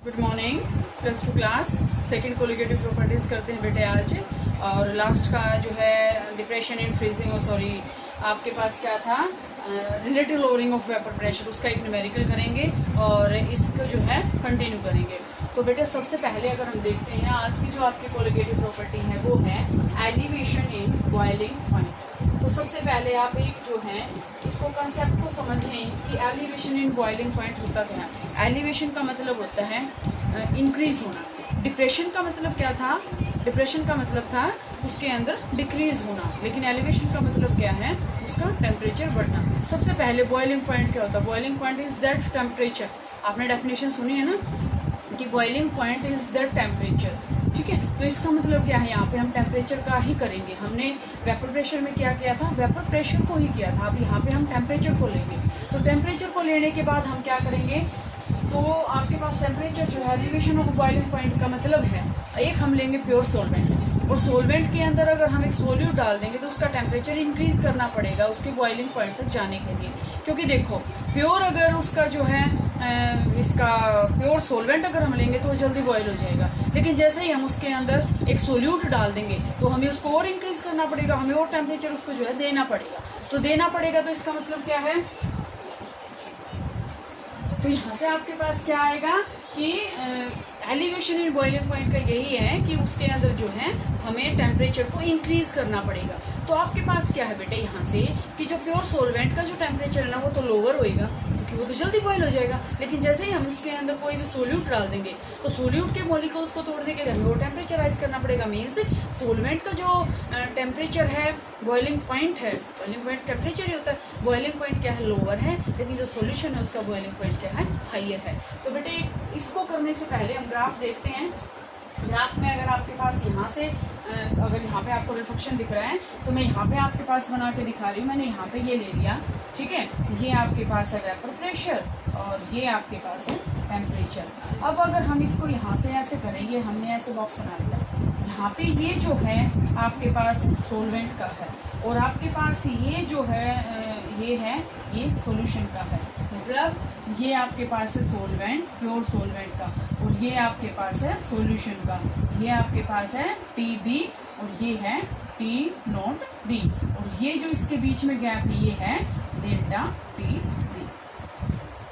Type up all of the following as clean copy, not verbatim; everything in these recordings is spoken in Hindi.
Good morning plus two class second colligative properties करते हैं बेटे आज। और लास्ट का जो है डिप्रेशन इन फ्रीजिंग आपके पास क्या था, relative lowering of vapour pressure, उसका एक न्यूमेरिकल करेंगे और इसको जो है कंटिन्यू करेंगे। तो बेटे सबसे पहले अगर हम देखते हैं आज की जो आपकी कोलिगेटिव प्रॉपर्टी है वो है एलिवेशन इन बॉइलिंग पॉइंट। तो सबसे पहले आप एक जो है इसको कंसेप्ट को समझें कि एलिवेशन इन बॉइलिंग पॉइंट होता क्या है। एलिवेशन का मतलब होता है इंक्रीज होना। डिप्रेशन का मतलब क्या था, डिप्रेशन का मतलब था उसके अंदर डिक्रीज होना, लेकिन एलिवेशन का मतलब क्या है, उसका टेम्परेचर बढ़ना। सबसे पहले बॉइलिंग पॉइंट क्या होता है, boiling point is that temperature. आपने डेफिनेशन सुनी है ना कि boiling point is that temperature, ठीक है। तो इसका मतलब क्या है, यहाँ पे हम टेम्परेचर का ही करेंगे। हमने वेपर प्रेशर में क्या किया था, वेपर प्रेशर को ही किया था। अब यहाँ पे हम टेम्परेचर को लेंगे। तो टेम्परेचर को लेने के बाद हम क्या करेंगे, तो आपके पास टेम्परेचर जो है एलिवेशन ऑफ बॉइलिंग पॉइंट का मतलब है एक हम लेंगे प्योर सोलवेंट, और सोलवेंट के अंदर अगर हम एक सोल्यूट डाल देंगे तो उसका टेम्परेचर इंक्रीज करना पड़ेगा उसके बॉइलिंग पॉइंट तक जाने के लिए। क्योंकि देखो प्योर अगर उसका जो है इसका प्योर सोलवेंट अगर हम लेंगे तो वो जल्दी बॉयल हो जाएगा, लेकिन जैसे ही हम उसके अंदर एक सोल्यूट डाल देंगे तो हमें उसको और इंक्रीज करना पड़ेगा, हमें और टेम्परेचर उसको जो है देना पड़ेगा। तो देना पड़ेगा तो इसका मतलब क्या है, तो यहाँ से आपके पास क्या आएगा कि एलिवेशन इन बॉइलिंग पॉइंट का यही है कि उसके अंदर जो है हमें टेम्परेचर को इंक्रीज करना पड़ेगा। तो आपके पास क्या है बेटे यहाँ से कि जो प्योर सोलवेंट का जो टेम्परेचर है ना वो तो लोअर होएगा क्योंकि वो तो जल्दी बॉयल हो जाएगा, लेकिन जैसे ही हम उसके अंदर कोई भी सोल्यूट डाल देंगे तो सोल्यूट के मॉलिक्यूल्स को तोड़ने के लिए हमें वो टेम्परेचराइज करना पड़ेगा। मीन्स सोलवेंट का जो टेम्परेचर है, बॉइलिंग पॉइंट है, बॉइलिंग पॉइंट टेम्परेचर ही होता है, बॉइलिंग पॉइंट क्या है, लोअर है, लेकिन जो सोल्यूशन है उसका बॉइलिंग पॉइंट क्या है, हाइयर है। तो बेटे इसको करने से पहले हम ग्राफ देखते हैं। ग्राफ में अगर आपके पास यहाँ से अगर यहाँ पे आपको रिफ्लेक्शन दिख रहा है तो मैं यहाँ पे आपके पास बना के दिखा रही हूँ। मैंने यहाँ पे ये ले लिया, ठीक है। ये आपके पास है वेपर प्रेशर और ये आपके पास है टेम्परेचर। अब अगर हम इसको यहाँ से ऐसे करेंगे, हमने ऐसे बॉक्स बना लिया, यहाँ पे ये जो है आपके पास सोलवेंट का है और आपके पास ये जो है ये सॉल्यूशन का है। मतलब ये आपके पास है सोलवेंट, प्योर सोलवेंट का, और ये आपके पास है सॉल्यूशन का। ये आपके पास है TB और ये है T0B, और ये जो इसके बीच में गैप ये है डेल्टा TB,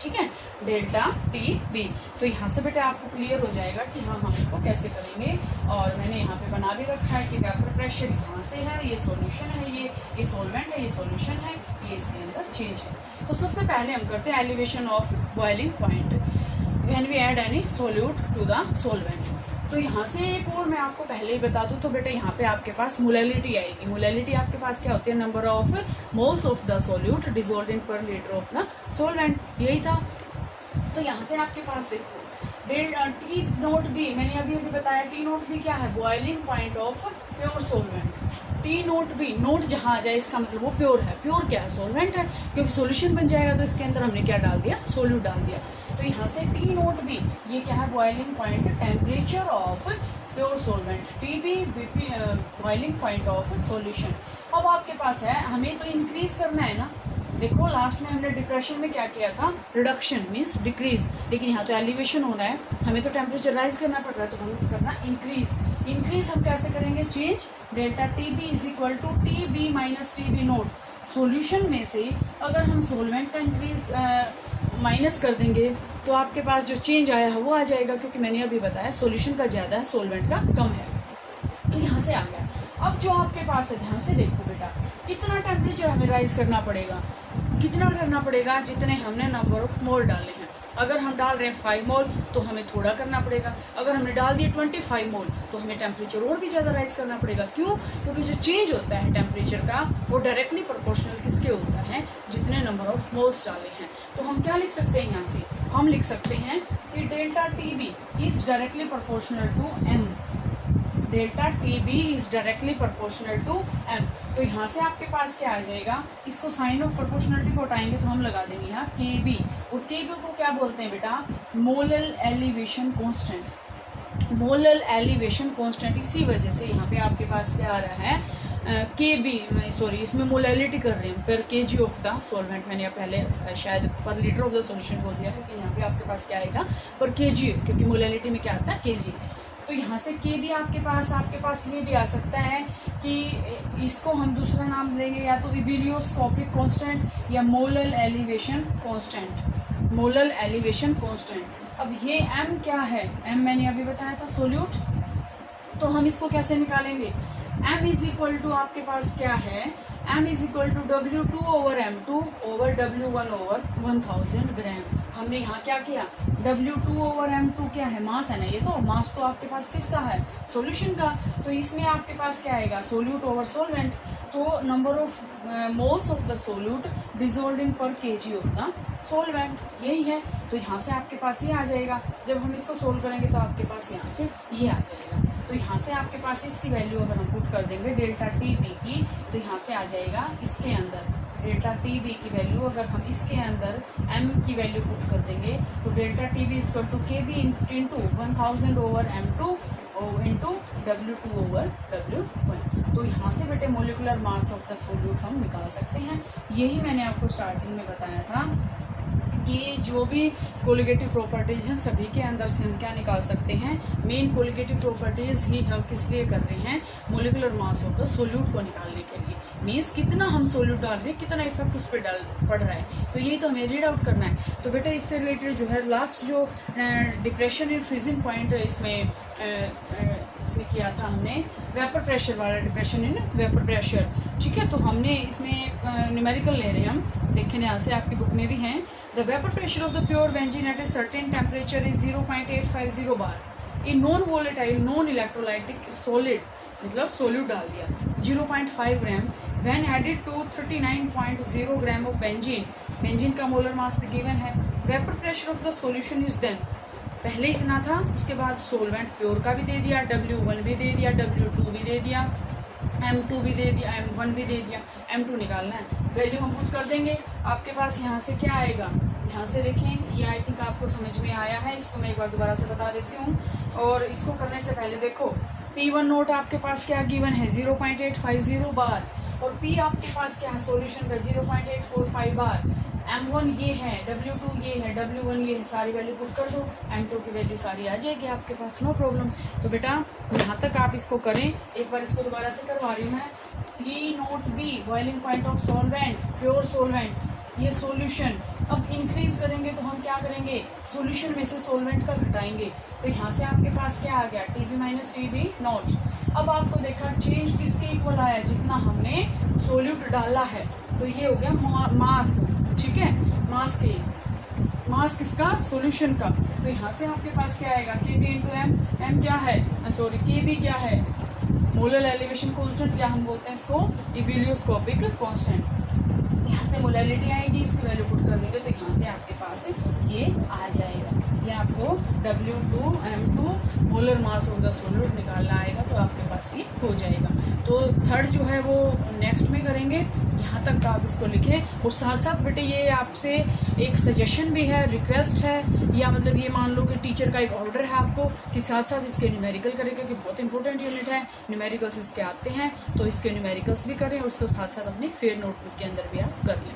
ठीक है, डेल्टा TB। तो यहाँ से बेटा आपको क्लियर हो जाएगा कि हम इसको कैसे करेंगे। और मैंने यहाँ पे बना भी रखा है कि वेपर प्रेशर यहाँ से है, ये सॉल्यूशन है, ये सोलवेंट है, ये सॉल्यूशन है, ये इसके अंदर चेंज है। तो सबसे पहले हम करते हैं elevation of boiling point when we add any solute to the solvent. तो यहाँ से एक और मैं आपको पहले ही बता दूं तो बेटा यहाँ पे आपके पास मोलैलिटी आएगी। मोलैलिटी आपके पास क्या होती है, number of moles of the solute dissolved इन पर लीटर ऑफ द सोलवेंट, यही था। तो यहाँ से आपके पास देखो T0B, मैंने अभी बताया T0B क्या है, boiling point of pure solvent. T0B, note जहाँ आ जाए इसका मतलब वो प्योर है। प्योर क्या है, सोलवेंट है, क्योंकि सोल्यूशन बन जाएगा तो इसके अंदर हमने क्या डाल दिया, सोल्यूट डाल दिया। तो यहाँ से T0B ये क्या है, boiling point temperature of pure solvent, TB boiling point of solution. अब आपके पास है, हमें तो इंक्रीज करना है ना। देखो लास्ट में हमने डिप्रेशन में क्या किया था, रिडक्शन मीन्स डिक्रीज, लेकिन यहाँ तो एलिवेशन होना है, हमें तो टेम्परेचर राइज करना पड़ रहा है, तो हमें करना इंक्रीज। इंक्रीज हम कैसे करेंगे, change delta TB is equal to TB minus TB naught. Solution में से अगर हम सोलवेंट का इंक्रीज माइनस कर देंगे तो आपके पास जो चेंज आया है वो आ जाएगा, क्योंकि मैंने अभी बताया सोल्यूशन का ज़्यादा है, सोलवेंट का कम है। तो यहाँ से आ गया। अब जो आपके पास है, ध्यान से देखो बेटा, कितना टेम्परेचर हमें राइज करना पड़ेगा, कितना करना पड़ेगा, जितने हमने नंबर ऑफ मोल डाले हैं। अगर हम डाल रहे हैं 5 मोल तो हमें थोड़ा करना पड़ेगा, अगर हमने डाल दिए 25 मोल तो हमें टेम्परेचर और भी ज़्यादा राइज करना पड़ेगा। क्यों, क्योंकि जो चेंज होता है टेम्परेचर का वो डायरेक्टली प्रोपोर्शनल किसके होता है, जितने नंबर ऑफ मोल्स डाले हैं। तो हम क्या लिख सकते हैं, यहाँ से हम लिख सकते हैं कि delta TB is directly proportional to M। Delta TB is directly proportional to M। तो यहाँ से आपके पास क्या आ जाएगा, इसको साइन ऑफ प्रोपोर्शनलिटी को हटाएंगे तो हम लगा देंगे यहाँ KB, और KB को क्या बोलते हैं बेटा, molal elevation constant. Molal elevation constant, इसी वजह से यहाँ पे आपके पास क्या आ रहा है, के बी, सॉरी इसमें मोलैलिटी कर रहे हैं पर के जी ऑफ द सॉल्वेंट, मैंने पहले शायद पर लीटर ऑफ द सॉल्यूशन बोल दिया, क्योंकि यहाँ पे आपके पास क्या आएगा पर के जी, क्योंकि मोलैलिटी में क्या आता है के जी। तो यहाँ से के भी आपके पास ये भी आ सकता है कि इसको हम दूसरा नाम देंगे या तो इबिलियोस्कोपिक कांस्टेंट या molal elevation constant, molal elevation constant. अब ये m क्या है, m मैंने अभी बताया था सोल्यूट, तो हम इसको कैसे निकालेंगे, m इज इक्वल टू आपके पास क्या है, m is equal to W2 over M2 over W1 over 1000 gram. हमने यहाँ क्या किया, W2 ओवर M2 क्या है, मास है ना, ये तो मास तो आपके पास किसका है, सॉल्यूशन का। तो इसमें आपके पास क्या आएगा, सोल्यूट ओवर सॉल्वेंट, तो number of moles of the solute dissolved in per KG of the solvent, यही है। तो यहाँ से आपके पास ये आ जाएगा, जब हम इसको सोल्व करेंगे तो आपके पास यहाँ से ये आ जाएगा। तो यहाँ से आपके पास इसकी वैल्यू अगर हम पुट कर देंगे डेल्टा टी बी की, तो यहाँ से आ जाएगा इसके अंदर डेल्टा टी बी की वैल्यू, अगर हम इसके अंदर m की वैल्यू पुट कर देंगे तो delta T B equal to K B into 1000 over M2 into W2 over W1। तो यहाँ से बेटे molecular mass of the solute हम निकाल सकते हैं। यही मैंने आपको स्टार्टिंग में बताया था कि जो भी कोलिगेटिव प्रॉपर्टीज हैं सभी के अंदर से हम क्या निकाल सकते हैं, मेन कोलिगेटिव प्रॉपर्टीज ही हम किस लिए कर रहे हैं, molecular mass of the solute को निकालने के लिए। मीन्स कितना हम सोल्यूट डाल रहे हैं, कितना इफेक्ट उस पर पड़ रहा है, तो यही तो हमें रीड आउट करना है। तो बेटा इससे रिलेटेड जो है लास्ट जो डिप्रेशन इन फ्रीजिंग पॉइंट इसमें किया था हमने, वेपर प्रेशर वाला, डिप्रेशन इन वेपर प्रेशर, ठीक है। तो हमने इसमें न्यूमेरिकल ले रहे हैं हम, देखें यहाँ से आपकी बुक में भी हैं। The vapour pressure of the pure benzene at a certain temperature is 0.850 bar, a non volatile non electrolytic solid, मतलब सोल्यूट डाल दिया 0.5 gram, when added to 39.0 gram of benzene, benzene का मोलर मास गिवन है। Vapour pressure of the solution is then, पहले इतना था, उसके बाद सोलवेंट प्योर का भी दे दिया, W1 भी दे दिया, W2 भी दे दिया, M2 भी दे दिया, M1 भी दे दिया, M2 निकालना है, वैल्यू हम पुट कर देंगे। आपके पास यहाँ से क्या आएगा, ध्यान से देखें, ये आई थिंक आपको समझ में आया है, इसको मैं एक बार दोबारा से बता देती हूँ। और इसको करने से पहले देखो P1 नोट आपके पास क्या गिवन है 0.850 बार, और P आपके पास क्या है सॉल्यूशन का 0.845 बार, M1 ये है, W2 ये है, W1 ये है, सारी वैल्यू पुट कर दो, M2 की वैल्यू सारी आ जाएगी आपके पास, नो प्रॉब्लम। तो बेटा यहाँ तक आप इसको करें, एक बार इसको दोबारा से करवा रही हूँ मैं। P note B boiling point of solvent, pure solvent, ये सॉल्यूशन। अब इंक्रीज करेंगे तो हम क्या करेंगे, सॉल्यूशन में से सॉल्वेंट का घटाएंगे, तो यहाँ से आपके पास क्या आ गया TB माइनस TB नॉट। अब आपको देखा चेंज किसके इक्वल आया, जितना हमने सोल्यूट डाला है, तो ये हो गया मास, ठीक है, मास के, मास किसका, सॉल्यूशन का। तो यहाँ से आपके पास क्या आएगा Kb इंटू M क्या है, सॉरी Kb क्या है, मोलर एलिवेशन कांस्टेंट, क्या हम बोलते हैं इसको, इबिलियोस्कोपिक कांस्टेंट। यहाँ से मोलैलिटी आएगी, इसकी वैल्यू पुट कर देंगे तो यहाँ से आपके पास ये आ जाएगा, ये आपको W2 M2 molar mass of the solute निकालना आएगा, तो आपके पास ये हो जाएगा। तो थर्ड जो है वो नेक्स्ट में करेंगे, यहाँ तक आप इसको लिखें। और साथ साथ बेटे ये आपसे एक सजेशन भी है, रिक्वेस्ट है, या मतलब ये मान लो कि टीचर का एक ऑर्डर है आपको कि साथ साथ इसके न्यूमेरिकल करें, क्योंकि बहुत इंपॉर्टेंट यूनिट है, न्यूमेरिकल्स इसके आते हैं, तो इसके न्यूमेरिकल्स भी करें और उसको साथ साथ अपनी फेयर नोटबुक के अंदर भी आप कर लें।